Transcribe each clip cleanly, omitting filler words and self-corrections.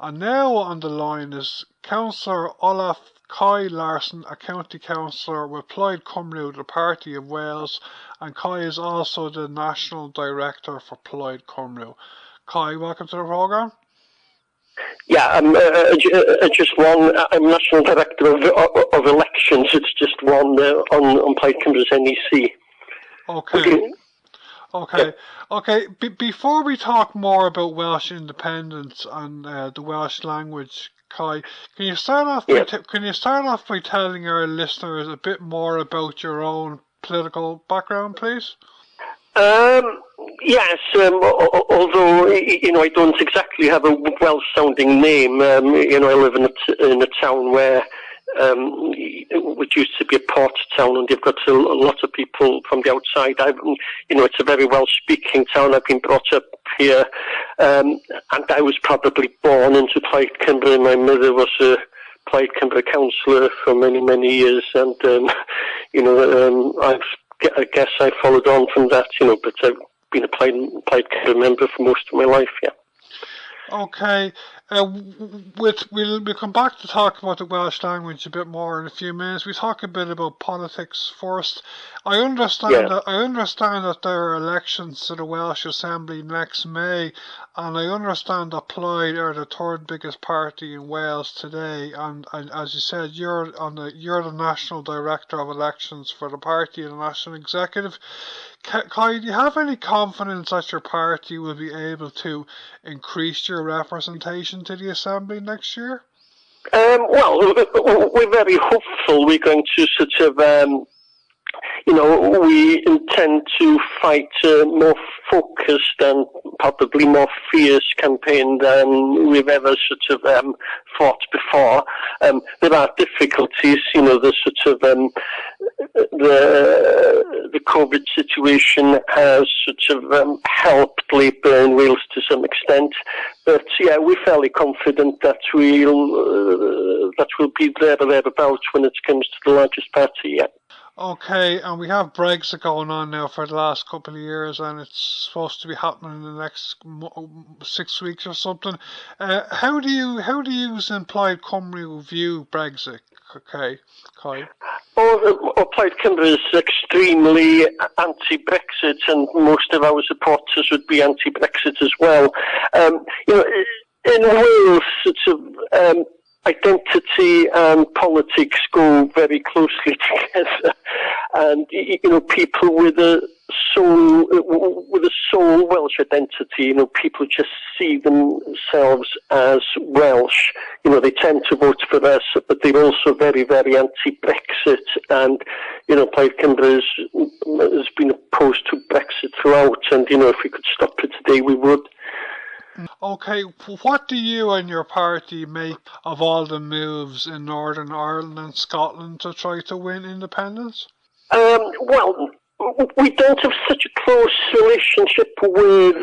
And now on the line is Councillor Olaf Cai Larsen, a county councillor with Plaid Cymru, the Party of Wales, and Cai is also the National Director for Plaid Cymru. Cai, welcome to the programme. Yeah, I'm just one. I'm National Director of Elections. It's just one on Plaid Cymru's NEC. Okay. Before we talk more about Welsh independence and the Welsh language, Cai, can you start off by telling our listeners a bit more about your own political background, please? Yes, although I don't exactly have a Welsh-sounding name. I live in a town where which used to be a port town, and you've got a lot of people from the outside. It's a very Welsh-speaking town. I've been brought up here, and I was probably born into Plaid Cymru. My mother was a Plaid Cymru councillor for many, many years, and I guess I followed on from that, but I've been a Plaid Cymru member for most of my life, yeah. Okay, we'll come back to talk about the Welsh language a bit more in a few minutes. We talk a bit about politics first. I understand that there are elections to the Welsh Assembly next May, and I understand that Plaid are the third biggest party in Wales today. And as you said, you're the National Director of Elections for the party and the National Executive. Cai, do you have any confidence that your party will be able to increase your representation to the Assembly next year? Well, we're very hopeful. We're going to sort of, we intend to fight a more focused and probably more fierce campaign than we've ever sort of fought before. There are difficulties, the sort of the COVID situation has sort of helped Labour in Wales to some extent, but yeah, we're fairly confident that we'll be there or thereabouts when it comes to the largest party. Yeah. Okay, and we have Brexit going on now for the last couple of years, and it's supposed to be happening in the next 6 weeks or something. How do you in Plaid Cymru view Brexit? Okay, Cai. Plaid Cymru is extremely anti-Brexit, and most of our supporters would be anti-Brexit as well. In Wales, sort of identity and politics go very closely together, and people with a sole Welsh identity, people just see themselves as Welsh. They tend to vote for us, but they're also very, very anti-Brexit, and Plaid Cymru has been opposed to Brexit throughout, and if we could stop it today, we would. Okay, what do you and your party make of all the moves in Northern Ireland and Scotland to try to win independence? Well, we don't have such a close relationship with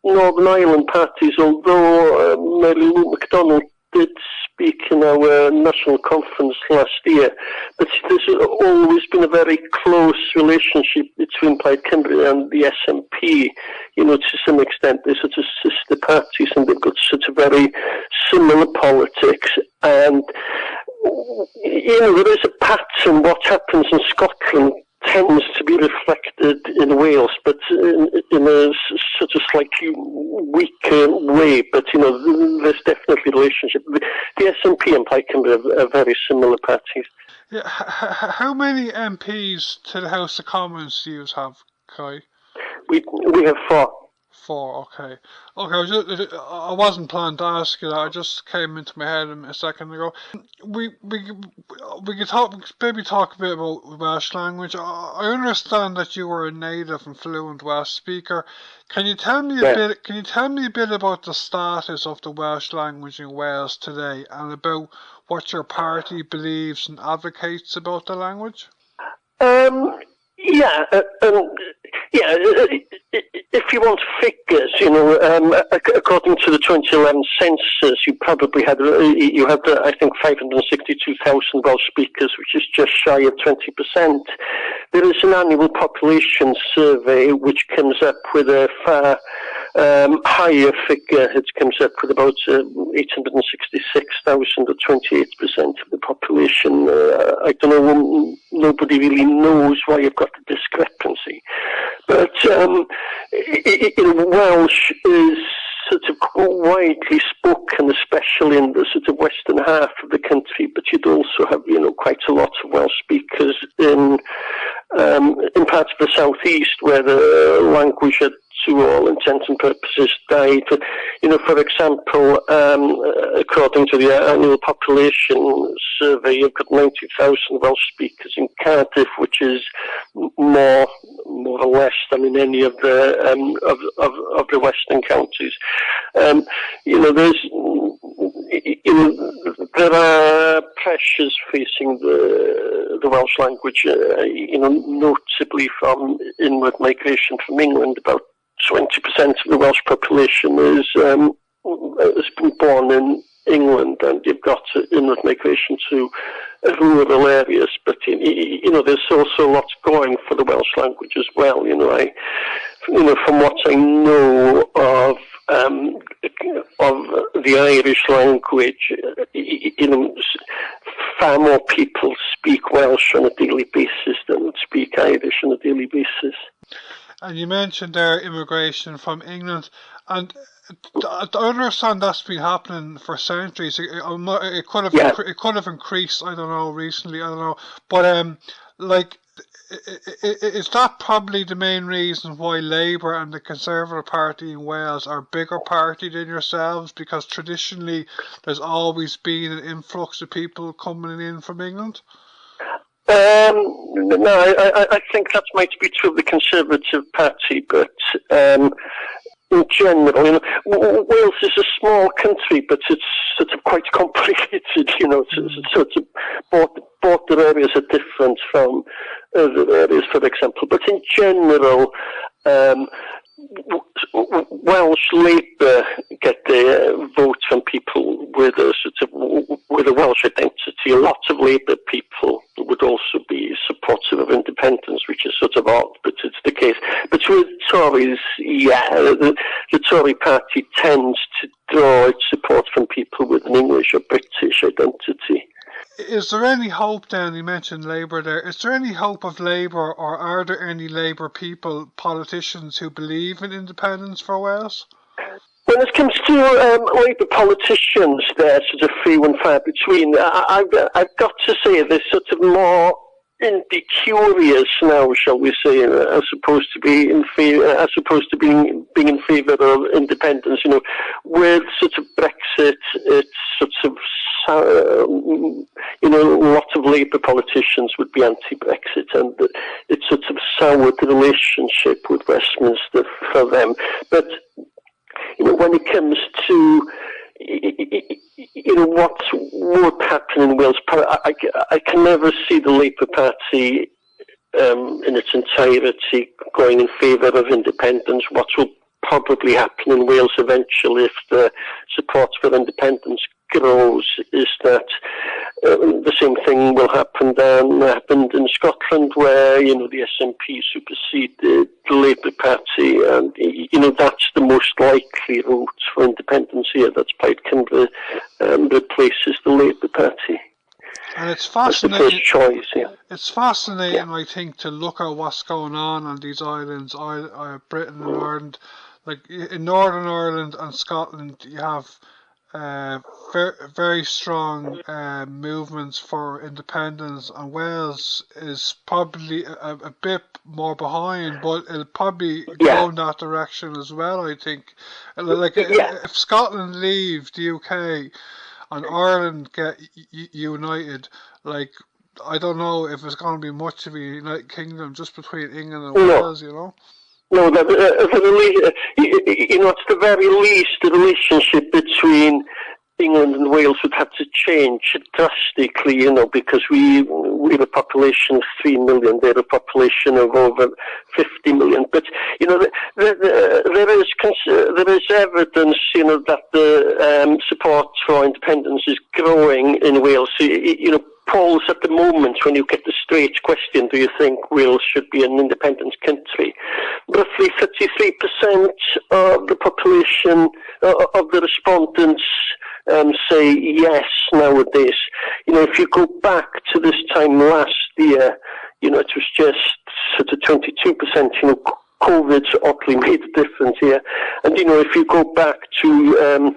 Northern Ireland parties, although Mary Lou MacDonald did speak in our national conference last year. But there's always been a very close relationship between Plaid Cymru and the SNP. To some extent, they're sort of sister parties, and they've got sort of very similar politics. And, there is a pattern. What happens in Scotland tends to be reflected in Wales, but in a sort of slightly weaker way. But, there's definitely a relationship. The SNP and Plaid Cymru are very similar parties. Yeah. How many MPs to the House of Commons do you have, Cai? We have 4. 4, okay. I wasn't planning to ask you that. It just came into my head a second ago. We could maybe talk a bit about Welsh language. I understand that you were a native and fluent Welsh speaker. Can you tell me a bit about the status of the Welsh language in Wales today, and about what your party believes and advocates about the language? If you want figures, according to the 2011 census, you probably had I think 562,000 Welsh speakers, which is just shy of 20%. There is an annual population survey which comes up with a far higher figure. It comes up with about 866,000, or 28% of the population. I don't know, nobody really knows why you've got the discrepancy. But Welsh is sort of widely spoken, especially in the sort of western half of the country, but you'd also have, quite a lot of Welsh speakers in parts of the southeast where the language had, to all intents and purposes, died. But, for example, according to the annual population survey, you've got 90,000 Welsh speakers in Cardiff, which is more or less than in any of the of the western counties. There are pressures facing the Welsh language, notably from inward migration from England. About 20% of the Welsh population has been born in England, and you've got inward migration to rural areas. But there's also lots going for the Welsh language as well. From what I know of the Irish language, far more people speak Welsh on a daily basis than speak Irish on a daily basis. And you mentioned there immigration from England, and I understand that's been happening for centuries. It could have increased. I don't know recently. I don't know, but is that probably the main reason why Labour and the Conservative Party in Wales are a bigger party than yourselves? Because traditionally there's always been an influx of people coming in from England? No, I think that might be true of the Conservative Party, but in general, Wales is a small country, but it's sort of quite complicated. Sort of border areas are different from other areas, for example. But in general, Welsh Labour get their votes from people with a Welsh identity. A lot of Labour people would also be supportive of independence, which is sort of odd, but it's the case. But with Tories, the Tory party tends to draw its support from people with an English or British identity. Is there any hope then, you mentioned Labour there, is there any hope of Labour, or are there any Labour politicians who believe in independence for Wales? When it comes to Labour politicians, they're sort of few and far between. I've got to say they're sort of more indie curious now, shall we say, as opposed to being in in favour of independence. With sort of Brexit, it's sort of a lot of Labour politicians would be anti-Brexit, and it sort of soured the relationship with Westminster for them. But when it comes to what would happen in Wales, I can never see the Labour Party in its entirety going in favour of independence. What will probably happen in Wales eventually, if the support for independence grows, is that the same thing will happen than happened in Scotland, where the SNP superseded the Labour Party, and that's the most likely route for independence here. That's Plaid Cymru replaces the Labour Party. And it's fascinating. That's the first choice, yeah. It's fascinating, I think, to look at what's going on these islands, Britain and Ireland. Like in Northern Ireland and Scotland, you have very strong movements for independence, and Wales is probably a bit more behind, but it'll probably go in that direction as well, I think. If Scotland leave the UK and Ireland get united, I don't know if it's going to be much of a United Kingdom just between England and Wales, No, at the very least, the relationship between England and Wales would have to change drastically, because we have a population of 3 million, they're a population of over 50 million. But, there is evidence, that the support for independence is growing in Wales. polls at the moment, when you get the straight question, do you think Wales should be an independent country? Roughly 33% of the population, of the respondents, say yes nowadays. If you go back to this time last year, it was just sort of 22%. COVID's oddly made a difference here. And if you go back to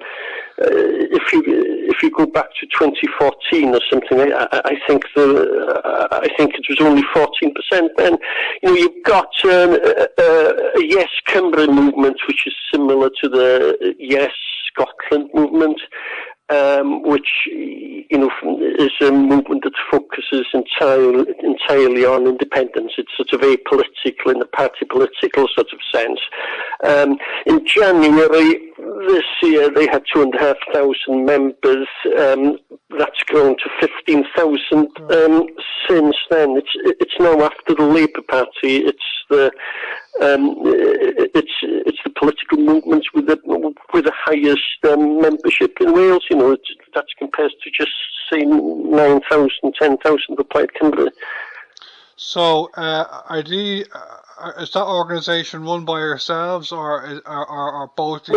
if you go back to 2014 or something, I think it was only 14%. Then you've got a Yes Cymru movement, which is similar to the Yes Scotland movement, which is a movement that focuses entirely on independence. It's sort of apolitical in the party political sort of sense. In January this year, they had 2,500 members. That's grown to 15,000 since then. It's now after the Labour Party. It's the political movements with the highest membership in Wales. That compares to just say 9,000, 10,000 for Plaid Cymru. So, is that organisation run by yourselves, or are both?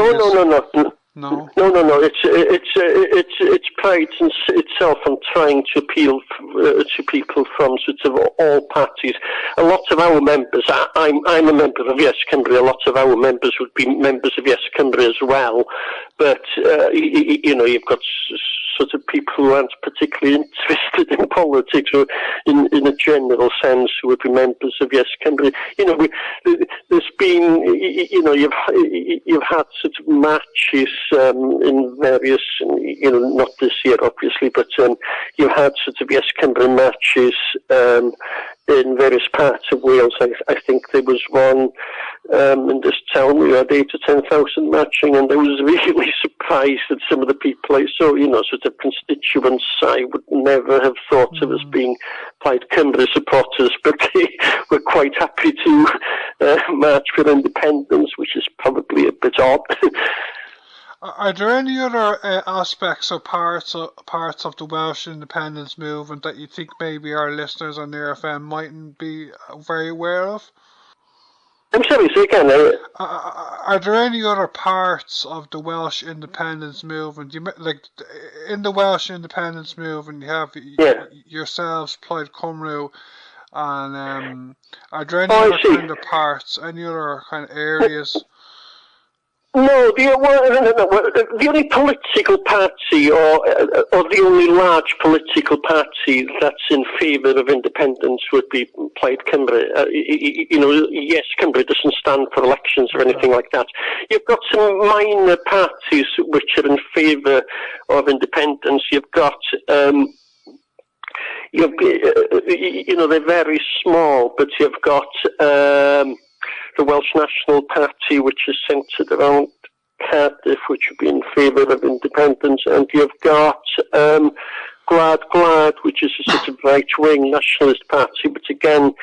No. It's Plaid itself on trying to appeal to people from sort of all parties. A lot of our members, I'm a member of Yes Cymru. A lot of our members would be members of Yes Cymru as well. But you've got sort of people who aren't particularly interested in politics, or in a general sense, who would be members of Yes Cymru. There's been, you've had sort of matches in various, not this year obviously, but you've had sort of Yes Cymru matches in various parts of Wales. I think there was one in this town. We had 8,000 to 10,000 matching, and I was really surprised that some of the people I saw, sort of constituents, I would never have thought of as being Plaid Cymru supporters, but they were quite happy to march for independence, which is probably a bit odd. Are there any other aspects or parts of the Welsh independence movement that you think maybe our listeners on the RFM mightn't be very aware of? I'm sorry, say again. Are there any other parts of the Welsh independence movement? In the Welsh independence movement, you have yourselves, Plaid Cymru, and are there any other kind of parts, any other kind of areas? No, the only political party, or the only large political party that's in favour of independence would be Plaid Cymru. Yes Cymru doesn't stand for elections or anything like that. You've got some minor parties which are in favour of independence. You've got they're very small, but you've got the Welsh National Party, which is centred around Cardiff, which would be in favour of independence, and you've got Gwynedd, which is a sort of right-wing nationalist party, but again,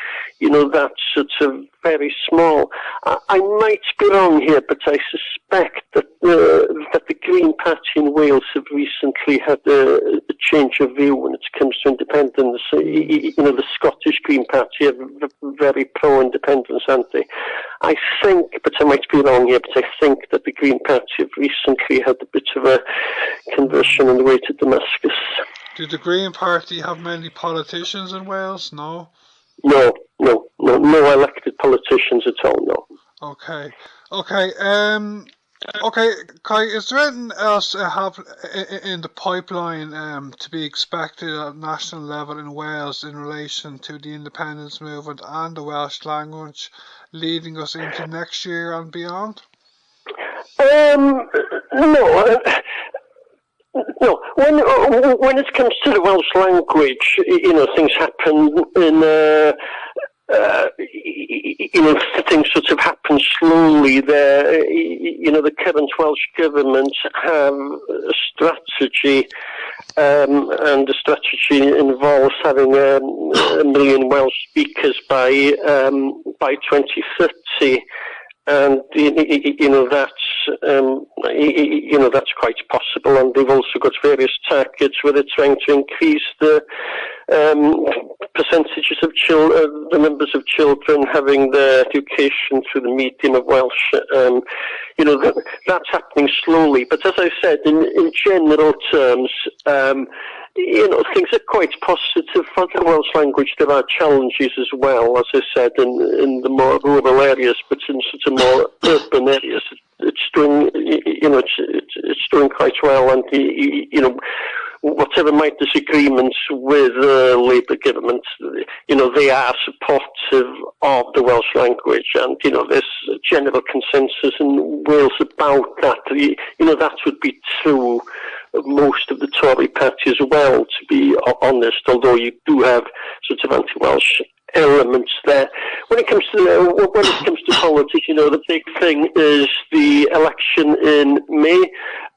that's sort of very small. I might be wrong here, but I suspect that the Green Party in Wales have recently had a change of view when it comes to independence. The Scottish Green Party are very pro-independence, aren't they? I think, but I might be wrong here, but I think that the Green Party have recently had a bit of a conversion on the way to Damascus. Do the Green Party have many politicians in Wales? No? No elected politicians at all, no. Okay, Cai, is there anything else in the pipeline to be expected at national level in Wales in relation to the independence movement and the Welsh language leading us into next year and beyond? No. When it comes to the Welsh language, things happen things sort of happen slowly there. The current Welsh government have a strategy, and the strategy involves having a million Welsh speakers by 2030. And that's quite possible. And they've also got various targets where they're trying to increase the percentages of the numbers of children having their education through the medium of Welsh. That's happening slowly. But as I said, in general terms, things are quite positive for the Welsh language. There are challenges as well, as I said, in the more rural areas, but in sort of more urban areas, it's doing, it's doing quite well. And whatever my disagreements with the Labour government, they are supportive of the Welsh language, and there's a general consensus in Wales about that. That would be true of most of the Tory party as well, to be honest, although you do have sort of anti-Welsh elements there. When it comes to politics, the big thing is the election in May.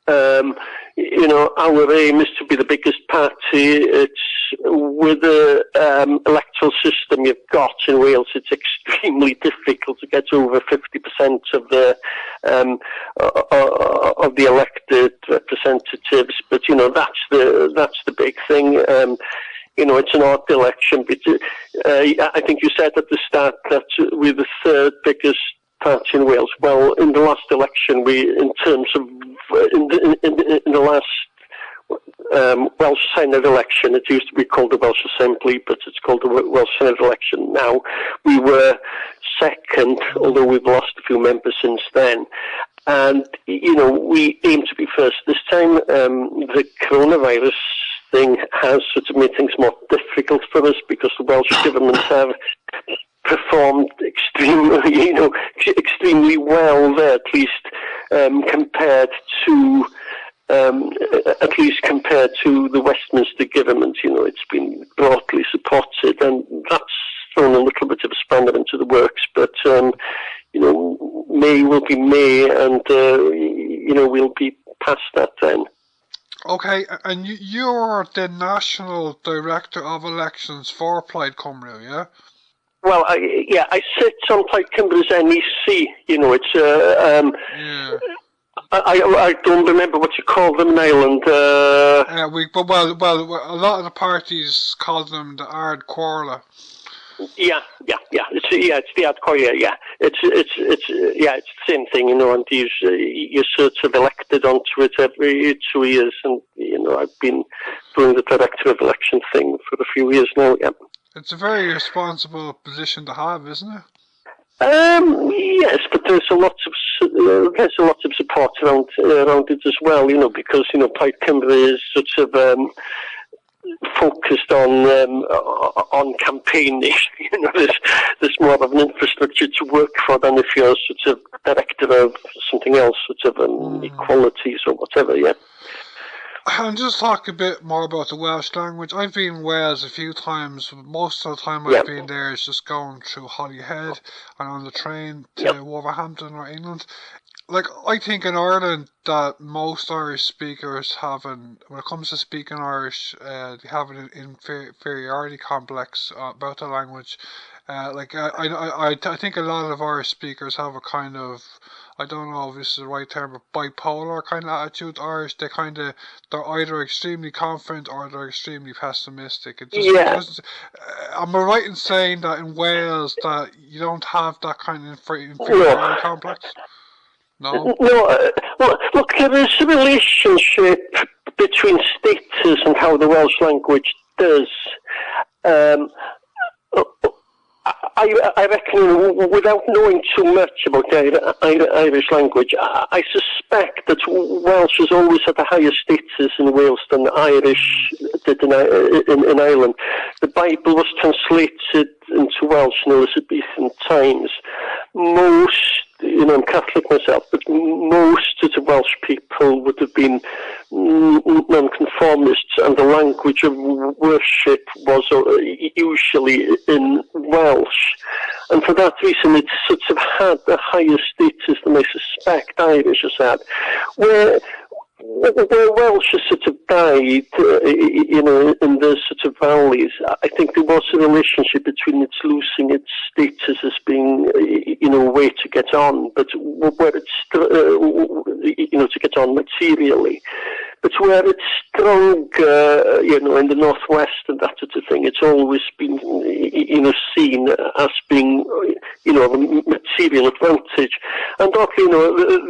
Our aim is to be the biggest party. It's with the electoral system you've got in Wales, it's extremely difficult to get over 50% of the elected representatives. But that's the big thing. It's an odd election. But I think you said at the start that we're the third biggest party in Wales. Well, in the last election, in the last Welsh Senedd election, it used to be called the Welsh Assembly, but it's called the Welsh Senedd election now. We were second, although we've lost a few members since then. And, we aim to be first this time. The coronavirus thing has sort of made things more difficult for us because the Welsh government have performed extremely well there, at least compared to the Westminster government. It's been broadly supported, and that's thrown a little bit of a spanner into the works. But May will be May, and we'll be past that then. Okay, and you're the National Director of Elections for Plaid Cymru, yeah? Well, I sit on Plaid Cymru's NEC. It's yeah. I don't remember what you call them in Ireland. Well, a lot of the parties call them the Ard Quarla. Yeah. It's the Ard Quarla. Yeah, it's the same thing, and you're sort of elected onto it every 2 years, and I've been doing the Director of Election thing for a few years now. Yeah. It's a very responsible position to have, isn't it? Yes, but there's a lot of support around it as well. Because Plaid Cymru is sort of focused on campaigning. There's more of an infrastructure to work for than if you're sort of director of something else, sort of equalities or whatever. Yeah. And just talk a bit more about the Welsh language. I've been in Wales a few times. Most of the time I've been there is just going through Holyhead and on the train to Wolverhampton or England. I think in Ireland that most Irish speakers when it comes to speaking Irish, they have an inferiority complex about the language. I think a lot of Irish speakers have a kind of, I don't know if this is the right term, but bipolar kind of attitude. Irish, they're either extremely confident or they're extremely pessimistic. Am I right in saying that in Wales that you don't have that kind of inferiority complex? No. No. Look, there is a relationship between status and how the Welsh language does. I reckon, without knowing too much about the Irish language, I suspect that Welsh has always had a higher status in Wales than the Irish did in Ireland. The Bible was translated into Welsh in Elizabethan times. I'm Catholic myself, but most of the Welsh people would have been nonconformists, and the language of worship was usually in Welsh. And for that reason, it sort of had a higher status than I suspect Irish has had. Where Welsh has sort of died, in the sort of valleys, I think there was a relationship between its losing its status as being, a way to get on, but where it's, to get on materially. but where it's strong, in the northwest and that sort of thing, it's always been, seen as being, of a material advantage. And also,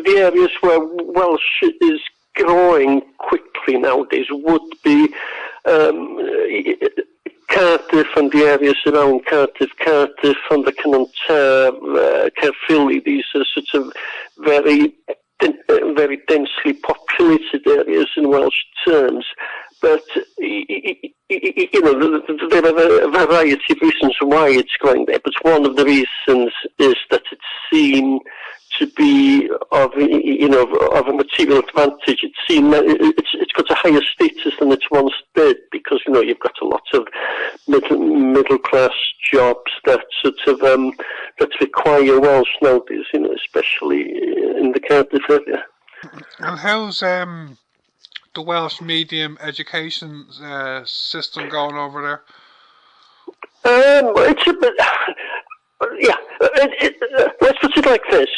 the areas where Welsh is growing quickly nowadays would be Cardiff and the areas around Cardiff and the Cynon Caerphilly. These are sort of very densely populated areas in Welsh terms. But, there are a variety of reasons why it's going there. But one of the reasons is that it's seen to be of a material advantage. It's got a higher status than it once did, because you've got a lot of middle class jobs that that require Welsh nowadays, especially in the Cardiff area. And how's the Welsh medium education system going over there? It's a bit. Let's put it like this.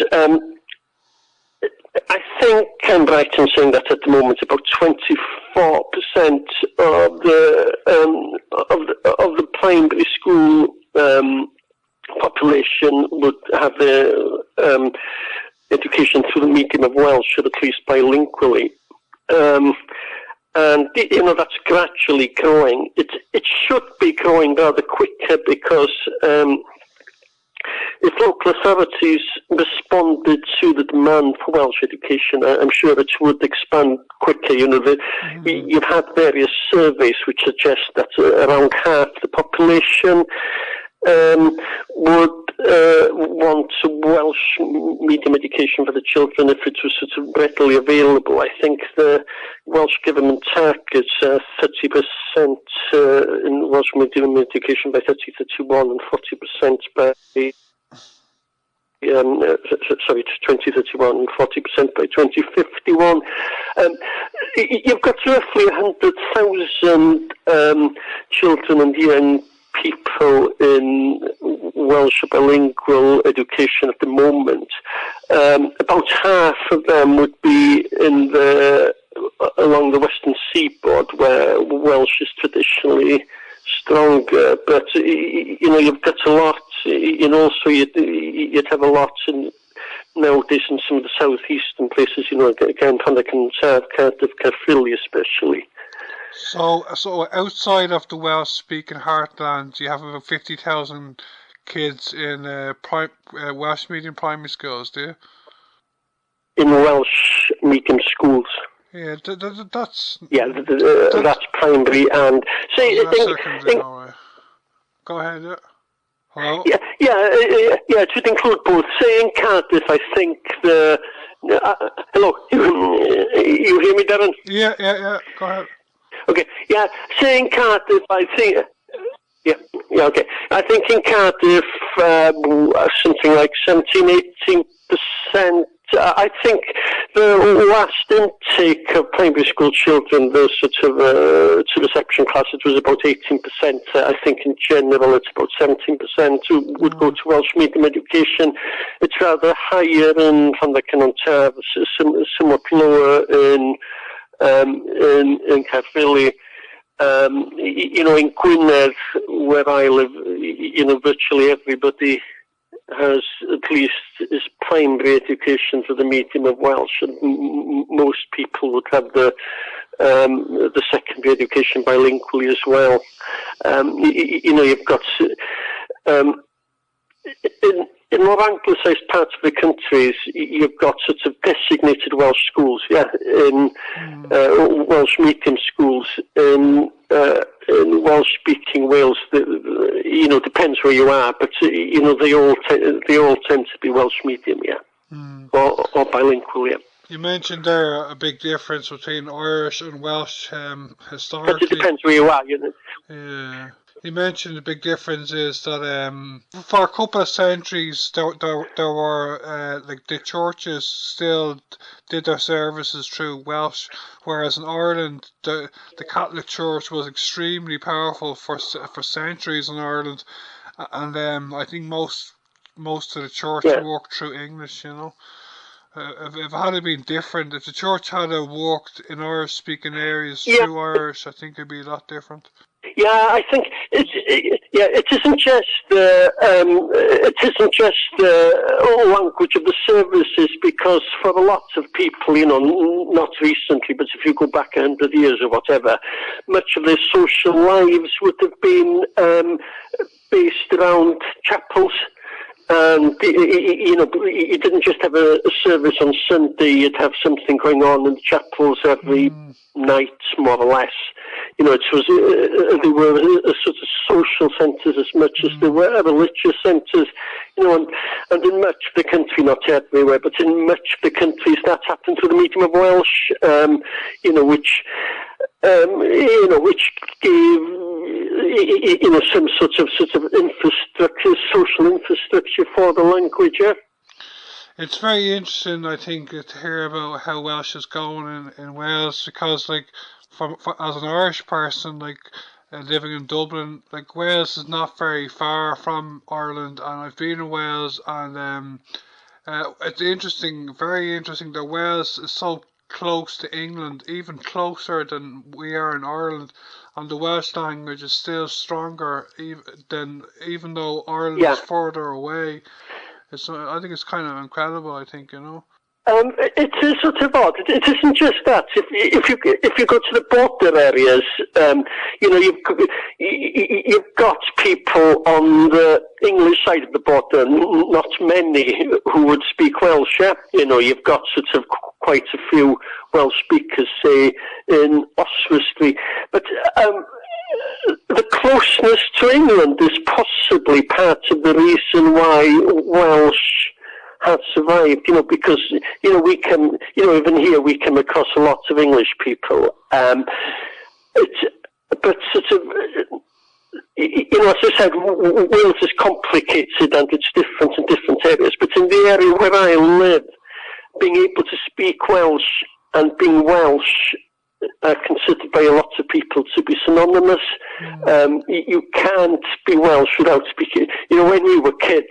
I think I'm right in saying that at the moment about 24% of the primary school population would have their education through the medium of Welsh, or at least bilingually. And that's gradually growing. It should be growing rather quicker, because if local authorities responded to the demand for Welsh education, I'm sure it would expand quicker. You've had various surveys which suggest that around half the population would want Welsh medium education for the children if it was sort of readily available. I think the Welsh government targets 30% in Welsh medium education by 2031 and 40% by 2031 and 40% by 2051. You've got roughly 100,000 children and young people in Welsh bilingual education at the moment. About half of them would be along the western seaboard, where Welsh is traditionally stronger. But you've got a lot. Also you'd have a lot nowadays in some of the southeastern places. Again, Llanfair, Cardiff, Caerphilly especially. So outside of the Welsh-speaking heartland, you have about 50,000 kids in Welsh medium primary schools, do you? In Welsh medium schools. Yeah, that's... Yeah, that's primary and... Go ahead, yeah. Hello? Yeah, it should include both. Say in Cardiff, I think hello, you hear me, Darren? Yeah, go ahead. Okay, yeah, say in Cardiff, I think... Yeah, okay. I think in Cardiff, something like 17-18%. I think the last intake of primary school children, the sort of to reception classes, was about 18%. I think in general it's about 17% who would go to Welsh medium education. It's rather higher in Cynon, somewhat lower in Caerphilly. In Gwynedd, where I live, virtually everybody has at least his primary education for the medium of Welsh, and most people would have the secondary education bilingually as well. You've got in more anglicised parts of the countries, you've got sort of designated Welsh schools, in Welsh medium schools, in Welsh-speaking Wales. Depends where you are, but they all tend to be Welsh medium, or bilingual, You mentioned there a big difference between Irish and Welsh historically. But it depends where you are, Yeah. You mentioned the big difference is that for a couple of centuries there were the churches still did their services through Welsh, whereas in Ireland the Catholic Church was extremely powerful for centuries in Ireland, and I think most of the church worked through English, if it had been different, if the church had worked in Irish-speaking areas through Irish, I think it'd be a lot different. Yeah, I think it isn't just the language of the services, because for a lot of people, not recently, but if you go back 100 years or whatever, much of their social lives would have been based around chapels. And you didn't just have a service on Sunday; you'd have something going on in the chapels every night, more or less. It was they were a sort of social centres as much as they were religious centres. And in much of the country, not everywhere, but in much of the countries, that happened through the medium of Welsh. Which gave some sort of infrastructure, social infrastructure for the language. Yeah? It's very interesting, I think, to hear about how Welsh is going in Wales, because, like, as an Irish person, like, living in Dublin, like, Wales is not very far from Ireland, and I've been in Wales, and it's interesting, very interesting, that Wales is so close to England, even closer than we are in Ireland, and the Welsh language is still stronger, even though Ireland is further away. I think it's kind of incredible. I think it is sort of odd. It isn't just that. If you go to the border areas, you've got people on the English side of the border, not many who would speak Welsh. Yeah? You've got sort of quite a few Welsh speakers, say in Oswestry, but the closeness to England is possibly part of the reason why Welsh has survived, because, we can, even here we come across a lot of English people. But sort of, as I said, Wales is complicated and it's different in different areas, but in the area where I live, being able to speak Welsh and being Welsh are considered by a lot of people to be synonymous. You can't be Welsh without speaking. When we were kids,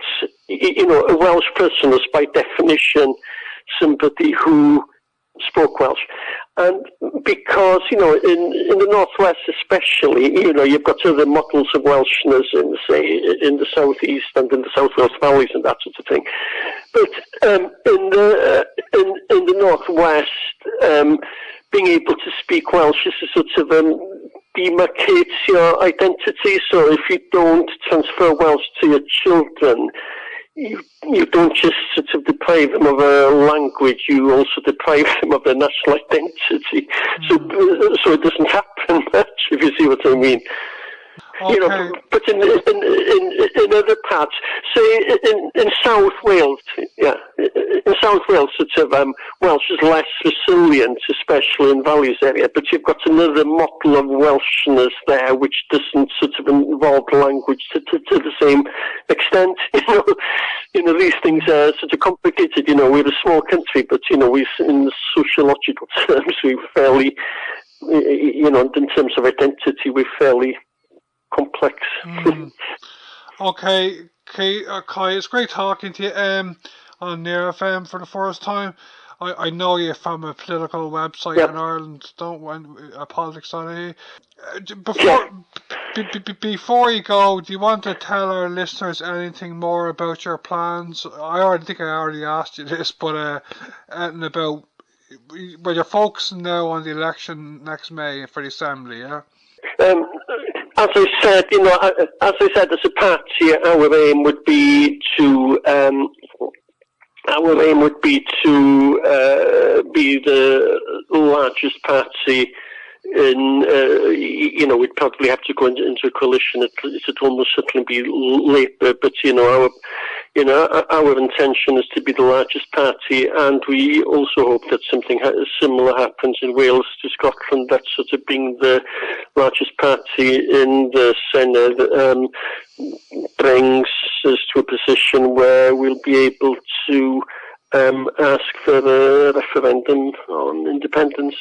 a Welsh person was by definition somebody who spoke Welsh. And because, in the Northwest especially, you've got other models of Welshness in, say, in the Southeast and in the South Wales valleys and that sort of thing. But in the Northwest, being able to speak Welsh is a sort of demarcates your identity. So if you don't transfer Welsh to your children, you don't just sort of deprive them of a language, you also deprive them of their national identity. So it doesn't happen much, if you see what I mean. Okay. But in other parts, say in South Wales, in South Wales, sort of Welsh is less resilient, especially in valleys area. But you've got another model of Welshness there, which doesn't sort of involve language to the same extent. These things are sort of complicated. We're a small country, but we, in sociological terms, we're fairly, in terms of identity, we're fairly complex. Okay, Kai, it's great talking to you on Near FM for the first time. I know you from a political website in Ireland, politics.ie. Before you go, do you want to tell our listeners anything more about your plans? I think I already asked you this, but anything about, well, you're focusing now on the election next May for the Assembly, yeah? As I said, as a party, our aim would be to be the largest party in. We'd probably have to go into a coalition. It'd almost certainly be Labour, but our intention is to be the largest party, and we also hope that something similar happens in Wales to Scotland. That sort of being the largest party in the Senedd brings us to a position where we'll be able to ask for a referendum on independence.